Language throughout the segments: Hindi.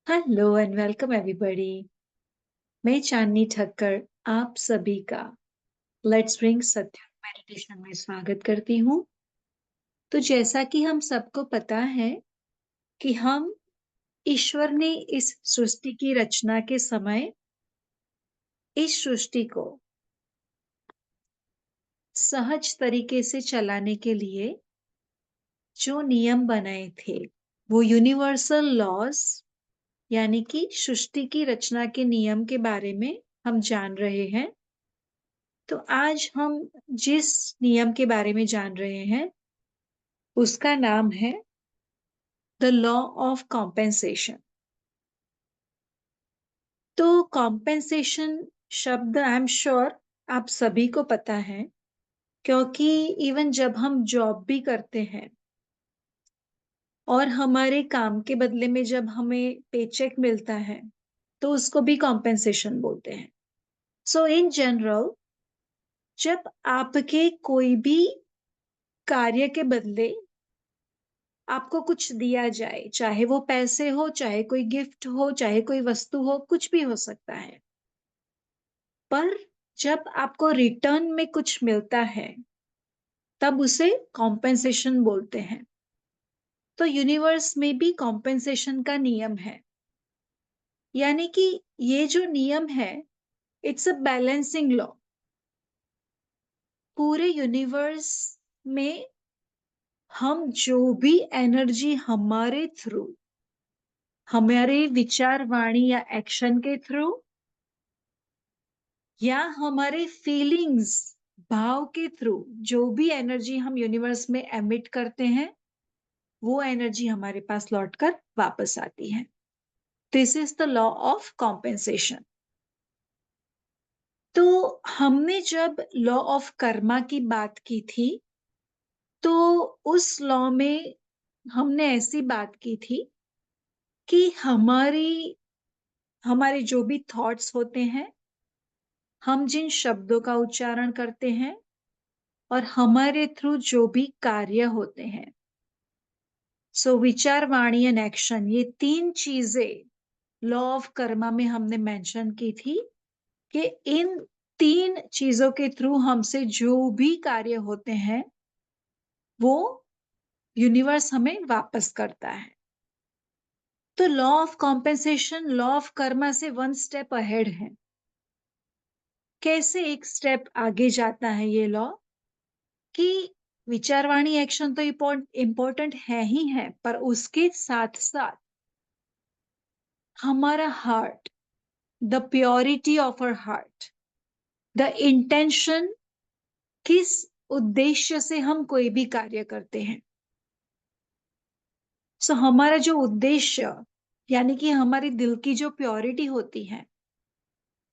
Hello and welcome everybody. मैं चांदनी ठक्कर आप सभी का लेट्स ब्रिंग सत्य मेडिटेशन में स्वागत करती हूँ। तो जैसा कि हम सबको पता है कि हम ईश्वर ने इस सृष्टि की रचना के समय इस सृष्टि को सहज तरीके से चलाने के लिए जो नियम बनाए थे वो यूनिवर्सल लॉज यानी कि सृष्टि की रचना के नियम के बारे में हम जान रहे हैं। तो आज हम जिस नियम के बारे में जान रहे हैं उसका नाम है द लॉ ऑफ कॉम्पेंसेशन। तो कॉम्पेंसेशन शब्द आई एम श्योर आप सभी को पता है, क्योंकि इवन जब हम जॉब भी करते हैं और हमारे काम के बदले में जब हमें पेचेक मिलता है तो उसको भी कॉम्पेंसेशन बोलते हैं। सो इन जनरल जब आपके कोई भी कार्य के बदले आपको कुछ दिया जाए, चाहे वो पैसे हो, चाहे कोई गिफ्ट हो, चाहे कोई वस्तु हो, कुछ भी हो सकता है, पर जब आपको रिटर्न में कुछ मिलता है तब उसे कॉम्पेंसेशन बोलते हैं। तो यूनिवर्स में भी कॉम्पेंसेशन का नियम है, यानी कि ये जो नियम है इट्स अ बैलेंसिंग लॉ। पूरे यूनिवर्स में हम जो भी एनर्जी हमारे थ्रू, हमारे विचार वाणी या एक्शन के थ्रू या हमारे फीलिंग्स भाव के थ्रू जो भी एनर्जी हम यूनिवर्स में एमिट करते हैं वो एनर्जी हमारे पास लौटकर वापस आती है। This is the law of compensation. तो हमने जब लॉ ऑफ कर्मा की बात की थी तो उस लॉ में हमने ऐसी बात की थी कि हमारे जो भी थॉट्स होते हैं, हम जिन शब्दों का उच्चारण करते हैं और हमारे थ्रू जो भी कार्य होते हैं, सो विचार वाणी एंड एक्शन, ये तीन चीजें लॉ ऑफ कर्मा में हमने मेंशन की थी कि इन तीन चीजों के थ्रू हमसे जो भी कार्य होते हैं वो यूनिवर्स हमें वापस करता है। तो law of compensation law of Karma से वन स्टेप अहेड है। कैसे एक स्टेप आगे जाता है ये लॉ कि विचारवाणी एक्शन तो इम्पोर्टेंट है ही है, पर उसके साथ साथ हमारा heart, the purity of our heart, the intention, किस उद्देश्य से हम कोई भी कार्य करते हैं। सो हमारा जो उद्देश्य यानी कि हमारी दिल की जो प्योरिटी होती है,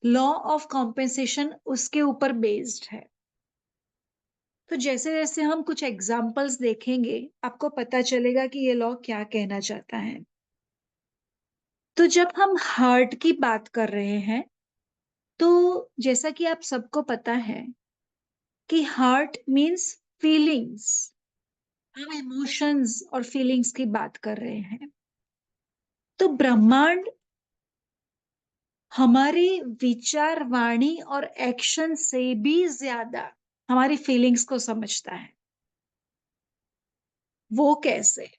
लॉ ऑफ कॉम्पेंसेशन उसके ऊपर बेस्ड है। तो जैसे जैसे हम कुछ एग्जाम्पल्स देखेंगे आपको पता चलेगा कि ये लॉ क्या कहना चाहता है। तो जब हम हार्ट की बात कर रहे हैं तो जैसा कि आप सबको पता है कि हार्ट मीन्स फीलिंग्स, हम इमोशंस और फीलिंग्स की बात कर रहे हैं। तो ब्रह्मांड हमारी विचार वाणी और एक्शन से भी ज्यादा हमारी फीलिंग्स को समझता है। वो कैसे?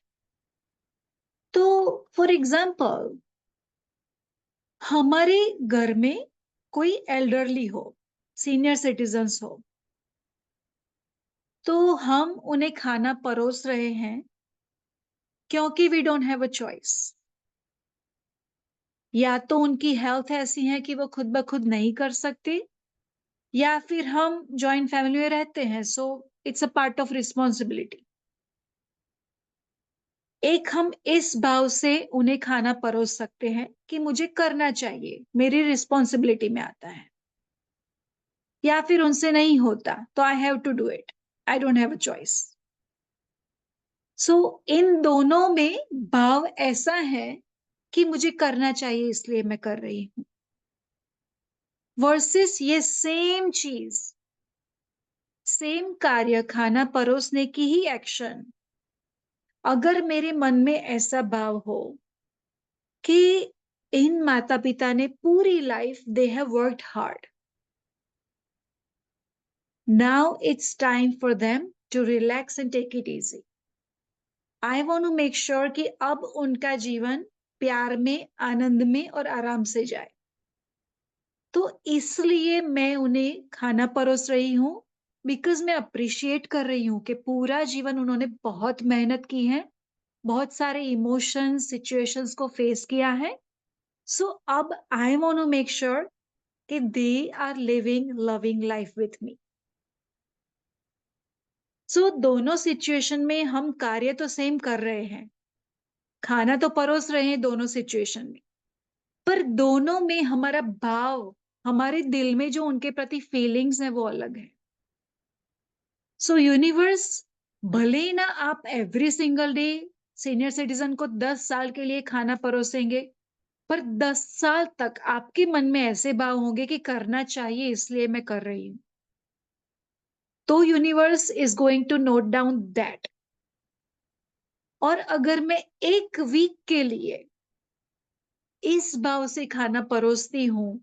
तो फॉर एग्जाम्पल हमारे घर में कोई एल्डरली हो, सीनियर सिटीजन्स हो, तो हम उन्हें खाना परोस रहे हैं क्योंकि we don't have a choice. या तो उनकी हेल्थ ऐसी है कि वो खुद ब खुद नहीं कर सकते, या फिर हम जॉइंट फैमिली में रहते हैं, so it's a part of responsibility. एक हम इस भाव से उन्हें खाना परोस सकते हैं कि मुझे करना चाहिए, मेरी रिस्पॉन्सिबिलिटी में आता है, या फिर उनसे नहीं होता तो I have to do it, I don't have a choice. So इन दोनों में भाव ऐसा है कि मुझे करना चाहिए इसलिए मैं कर रही हूं, वर्सेस ये सेम चीज, सेम कार्य, खाना परोसने की ही एक्शन, अगर मेरे मन में ऐसा भाव हो कि इन माता पिता ने पूरी life they have worked hard. Now it's time for them to relax and take it easy. I want to make sure कि अब उनका जीवन प्यार में, आनंद में और आराम से जाए. तो इसलिए मैं उन्हें खाना परोस रही हूँ, बिकॉज मैं अप्रिशिएट कर रही हूँ कि पूरा जीवन उन्होंने बहुत मेहनत की है, बहुत सारे इमोशंस, सिचुएशंस को फेस किया है. सो अब I want to make sure कि they are living loving life with me. So दोनों सिचुएशन में हम कार्य तो सेम कर रहे हैं, खाना तो परोस रहे हैं दोनों सिचुएशन में, पर दोनों में हमारा भाव, हमारे दिल में जो उनके प्रति फीलिंग्स है वो अलग है. सो यूनिवर्स, भले ही ना आप every single day senior citizen को 10 साल के लिए खाना परोसेंगे, पर 10 साल तक आपके मन में ऐसे भाव होंगे कि करना चाहिए इसलिए मैं कर रही हूं. तो universe is going to note down that. और अगर मैं एक वीक के लिए इस भाव से खाना परोसती हूं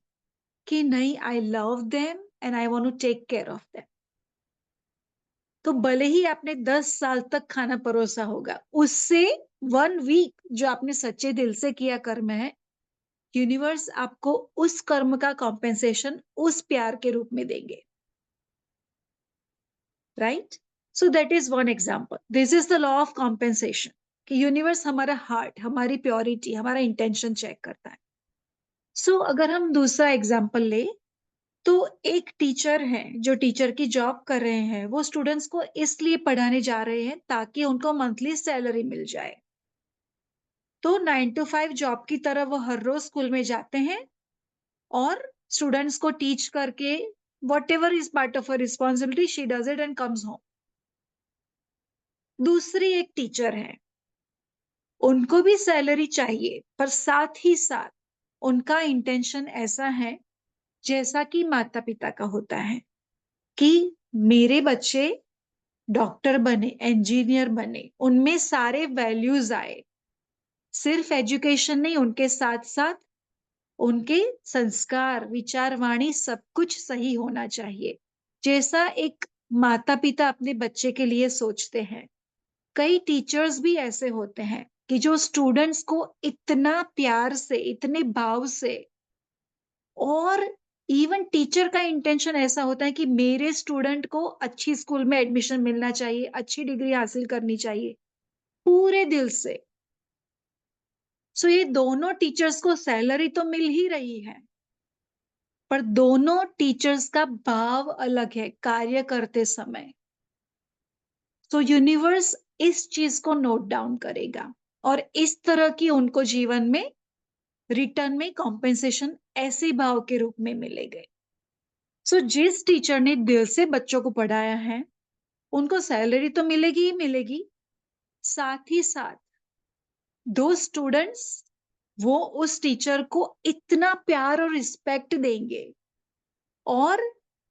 कि नहीं, I love them and I want to take care of them, तो भले ही आपने 10 साल तक खाना परोसा होगा, उससे 1 वीक जो आपने सच्चे दिल से किया कर्म है, यूनिवर्स आपको उस कर्म का कॉम्पेंसेशन उस प्यार के रूप में देंगे. Right? So that is one example. This is the law of compensation कि यूनिवर्स हमारा हार्ट, हमारी प्योरिटी, हमारा इंटेंशन चेक करता है. सो अगर हम दूसरा एग्जाम्पल ले, तो एक टीचर हैं जो टीचर की जॉब कर रहे हैं, वो स्टूडेंट्स को इसलिए पढ़ाने जा रहे हैं ताकि उनको मंथली सैलरी मिल जाए. तो 9 to 5 जॉब की तरह वो हर रोज स्कूल में जाते हैं और स्टूडेंट्स को टीच करके what ever is part of a responsibility she does it and comes home. दूसरी एक टीचर है, उनको भी सैलरी चाहिए, पर साथ ही साथ उनका इंटेंशन ऐसा है जैसा कि माता पिता का होता है कि मेरे बच्चे डॉक्टर बने, इंजीनियर बने, उनमें सारे वैल्यूज आए. सिर्फ एजुकेशन नहीं, उनके साथ साथ उनके संस्कार, विचार, वाणी सब कुछ सही होना चाहिए, जैसा एक माता पिता अपने बच्चे के लिए सोचते हैं. कई टीचर्स भी ऐसे होते हैं कि जो स्टूडेंट्स को इतना प्यार से, इतने भाव से, और इवन टीचर का इंटेंशन ऐसा होता है कि मेरे स्टूडेंट को अच्छी स्कूल में एडमिशन मिलना चाहिए, अच्छी डिग्री हासिल करनी चाहिए, पूरे दिल से. सो ये दोनों टीचर्स को सैलरी तो मिल ही रही है, पर दोनों टीचर्स का भाव अलग है कार्य करते समय. तो यूनिवर्स इस चीज को नोट डाउन करेगा और इस तरह की उनको जीवन में रिटर्न में कॉम्पेंसेशन ऐसे भाव के रूप में मिलेंगे. सो जिस टीचर ने दिल से बच्चों को पढ़ाया है, उनको सैलरी तो मिलेगी ही मिलेगी, साथ ही साथ दो स्टूडेंट्स वो उस टीचर को इतना प्यार और रिस्पेक्ट देंगे, और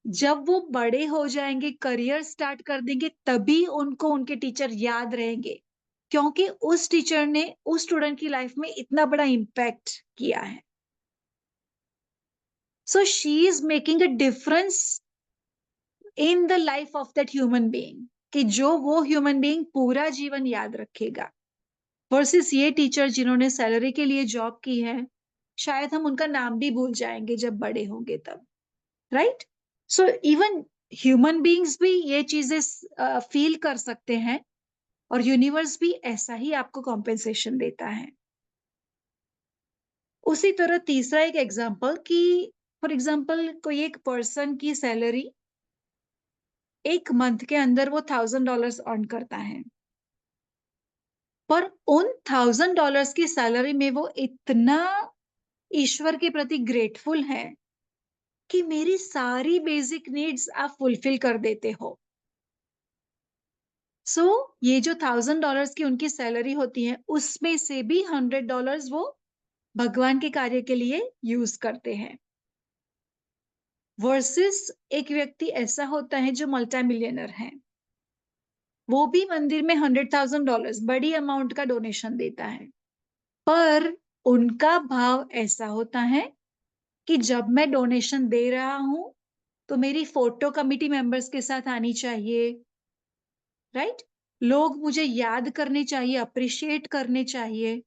जब वो बड़े हो जाएंगे, करियर स्टार्ट कर देंगे, तभी उनको उनके टीचर याद रहेंगे, क्योंकि उस टीचर ने उस स्टूडेंट की लाइफ में इतना बड़ा इम्पैक्ट किया है. So she is making a difference in the life of that human being, कि जो वो ह्यूमन बीइंग पूरा जीवन याद रखेगा, वर्सेस ये टीचर जिन्होंने सैलरी के लिए जॉब की है, शायद हम उनका नाम भी भूल जाएंगे जब बड़े होंगे तब. Right? So even human beings भी ये चीजें फील कर सकते हैं, और यूनिवर्स भी ऐसा ही आपको कॉम्पेंसेशन देता है. उसी तरह तीसरा एक एग्जांपल कि फॉर एग्जांपल कोई एक पर्सन की सैलरी एक मंथ के अंदर वो $1,000 अर्न करता है, पर उन $1,000 की सैलरी में वो इतना ईश्वर के प्रति ग्रेटफुल है कि मेरी सारी बेसिक नीड्स आप फुलफिल कर देते हो. सो ये जो $1,000 की उनकी सैलरी होती है, उसमें से भी $100 वो भगवान के कार्य के लिए यूज करते हैं. वर्सेस एक व्यक्ति ऐसा होता है जो मल्टी मिलियनर है, वो भी मंदिर में $100,000 बड़ी अमाउंट का डोनेशन देता है, पर उनका भाव ऐसा होता है कि जब मैं डोनेशन दे रहा हूं तो मेरी फोटो कमिटी मेंबर्स के साथ आनी चाहिए, राइट? लोग मुझे याद करने चाहिए, अप्रिशिएट करने चाहिए।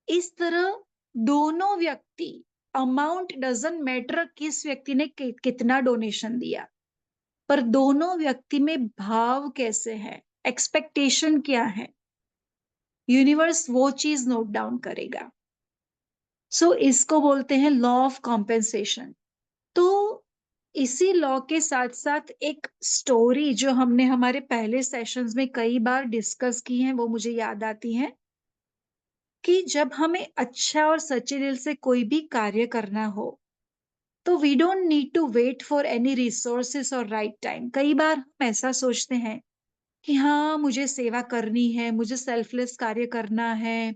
इस तरह दोनों व्यक्ति, अमाउंट डजंट मैटर किस व्यक्ति ने कितना डोनेशन दिया, पर दोनों व्यक्ति में भाव कैसे है, एक्सपेक्टेशन क्या है, यूनिवर्स वो चीज नोट डाउन करेगा। सो इसको बोलते हैं लॉ ऑफ कॉम्पेंसेशन। तो इसी लॉ के साथ साथ एक स्टोरी जो हमने हमारे पहले सेशंस में कई बार डिस्कस की है, वो मुझे याद आती है कि जब हमें अच्छा और सच्चे दिल से कोई भी कार्य करना हो तो we don't need to wait for any resources और राइट टाइम। कई बार हम ऐसा सोचते हैं कि हाँ, मुझे सेवा करनी है, मुझे सेल्फलेस कार्य करना है,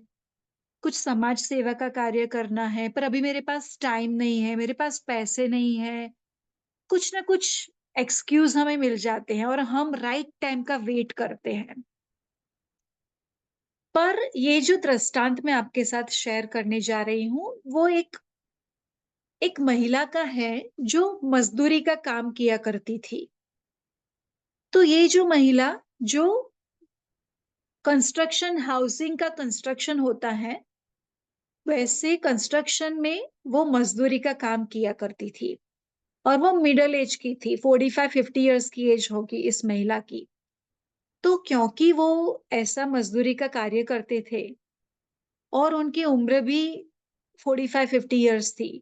कुछ समाज सेवा का कार्य करना है, पर अभी मेरे पास टाइम नहीं है, मेरे पास पैसे नहीं है, कुछ ना कुछ एक्सक्यूज हमें मिल जाते हैं और हम राइट टाइम का वेट करते हैं। पर ये जो दृष्टांत मैं आपके साथ शेयर करने जा रही हूँ वो एक महिला का है जो मजदूरी का काम किया करती थी। तो ये जो महिला, जो कंस्ट्रक्शन, हाउसिंग का कंस्ट्रक्शन होता है, वैसे कंस्ट्रक्शन में वो मजदूरी का काम किया करती थी। और वो मिडिल एज की थी, 45-50 ईयर्स की एज होगी इस महिला की। तो क्योंकि वो ऐसा मजदूरी का कार्य करते थे और उनकी उम्र भी 45-50 ईयर्स थी,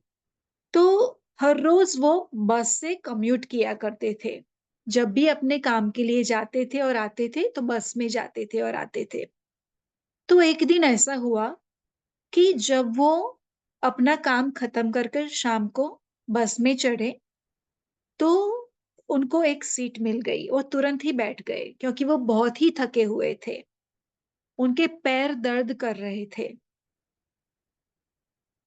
तो हर रोज वो बस से कम्यूट किया करते थे। जब भी अपने काम के लिए जाते थे और आते थे तो बस में जाते थे और आते थे। तो एक दिन ऐसा हुआ कि जब वो अपना काम खत्म करके शाम को बस में चढ़े तो उनको एक सीट मिल गई और तुरंत ही बैठ गए क्योंकि वो बहुत ही थके हुए थे, उनके पैर दर्द कर रहे थे।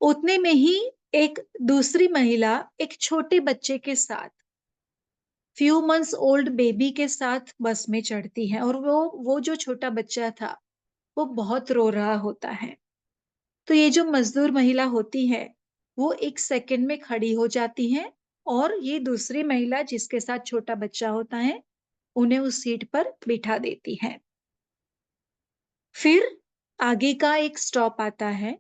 उतने में ही एक दूसरी महिला एक छोटे बच्चे के साथ, फ्यू मंथ्स ओल्ड बेबी के साथ बस में चढ़ती है और वो जो छोटा बच्चा था वो बहुत रो रहा होता है। तो ये जो मजदूर महिला होती है वो एक सेकंड में खड़ी हो जाती है और ये दूसरी महिला जिसके साथ छोटा बच्चा होता है उन्हें उस सीट पर बिठा देती है। फिर आगे का एक स्टॉप आता है,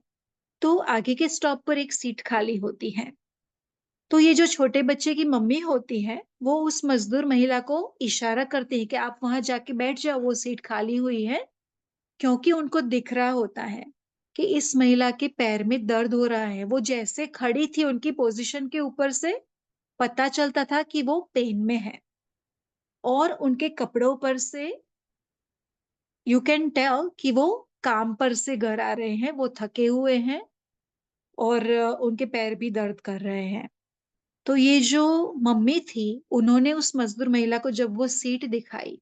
तो आगे के स्टॉप पर एक सीट खाली होती है। तो ये जो छोटे बच्चे की मम्मी होती है वो उस मजदूर महिला को इशारा करती है कि आप वहां जाके बैठ जाओ, वो सीट खाली हुई है। क्योंकि उनको दिख रहा होता है कि इस महिला के पैर में दर्द हो रहा है। वो जैसे खड़ी थी उनकी पोजीशन के ऊपर से पता चलता था कि वो पेन में है और उनके कपड़ों पर से यू कैन टेल कि वो काम पर से घर आ रहे हैं, वो थके हुए हैं और उनके पैर भी दर्द कर रहे हैं। तो ये जो मम्मी थी उन्होंने उस मजदूर महिला को जब वो सीट दिखाई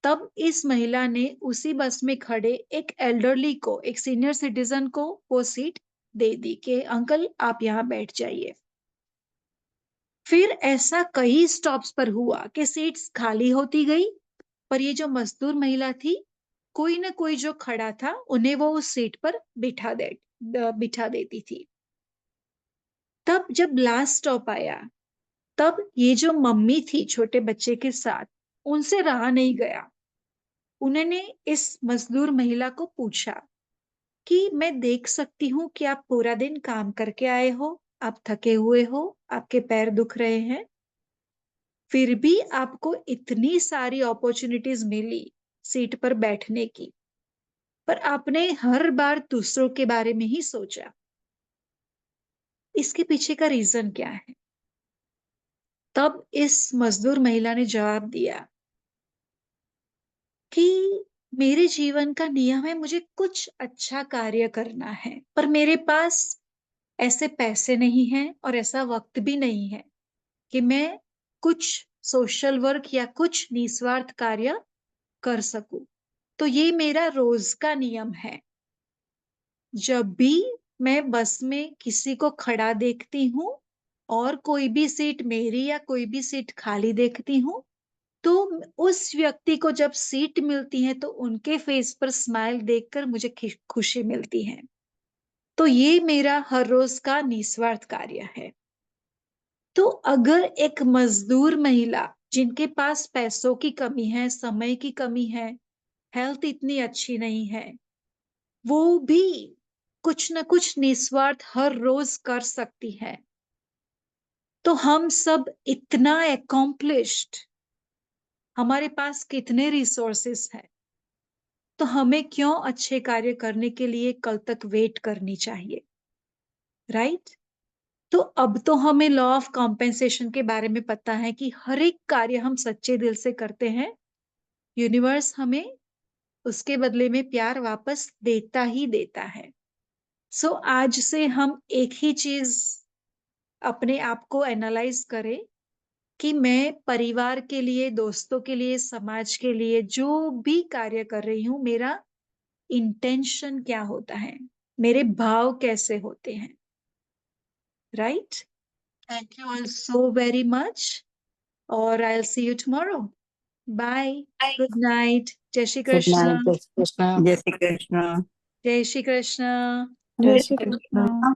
तब इस महिला ने उसी बस में खड़े एक एल्डरली को, एक सीनियर सिटीजन को वो सीट दे दी कि अंकल आप यहाँ बैठ जाइए। फिर ऐसा कई स्टॉप्स पर हुआ कि सीट्स खाली होती गई, पर ये जो मजदूर महिला थी कोई ना कोई जो खड़ा था उन्हें वो उस सीट पर बिठा देती थी। तब जब लास्ट स्टॉप आया तब ये जो मम्मी थी छोटे बच्चे के साथ, उनसे रहा नहीं गया। उन्होंने इस मजदूर महिला को पूछा कि मैं देख सकती हूँ कि आप पूरा दिन काम करके आए हो, आप थके हुए हो, आपके पैर दुख रहे हैं, फिर भी आपको इतनी सारी अपॉर्चुनिटीज मिली सीट पर बैठने की, पर आपने हर बार दूसरों के बारे में ही सोचा। इसके पीछे का रीजन क्या है? तब इस मजदूर महिला ने जवाब दिया कि मेरे जीवन का नियम है मुझे कुछ अच्छा कार्य करना है, पर मेरे पास ऐसे पैसे नहीं हैं और ऐसा वक्त भी नहीं है कि मैं कुछ सोशल वर्क या कुछ निस्वार्थ कार्य कर सकूं। तो ये मेरा रोज का नियम है। जब भी मैं बस में किसी को खड़ा देखती हूँ और कोई भी सीट मेरी या कोई भी सीट खाली देखती हूँ तो उस व्यक्ति को जब सीट मिलती है तो उनके फेस पर स्माइल देखकर मुझे खुशी मिलती है। तो ये मेरा हर रोज का निस्वार्थ कार्य है। तो अगर एक मजदूर महिला जिनके पास पैसों की कमी है, समय की कमी है, हेल्थ इतनी अच्छी नहीं है, वो भी कुछ न कुछ निस्वार्थ हर रोज कर सकती है, तो हम सब इतना अकॉम्प्लिश्ड, हमारे पास कितने रिसोर्सेस हैं, तो हमें क्यों अच्छे कार्य करने के लिए कल तक वेट करनी चाहिए, राइट? तो अब तो हमें लॉ ऑफ कॉम्पेंसेशन के बारे में पता है कि हर एक कार्य हम सच्चे दिल से करते हैं, यूनिवर्स हमें उसके बदले में प्यार वापस देता ही देता है। सो आज से हम एक ही चीज अपने आप को एनालाइज करें कि मैं परिवार के लिए, दोस्तों के लिए, समाज के लिए जो भी कार्य कर रही हूं, मेरा इंटेंशन क्या होता है, मेरे भाव कैसे होते हैं, right? Thank you all so very much, और I will see you tomorrow. Bye, good night, जय श्री गुड कृष्ण। नाइट, जय श्री कृष्ण। जय श्री कृष्ण। जय श्री कृष्ण। जय श्री कृष्ण।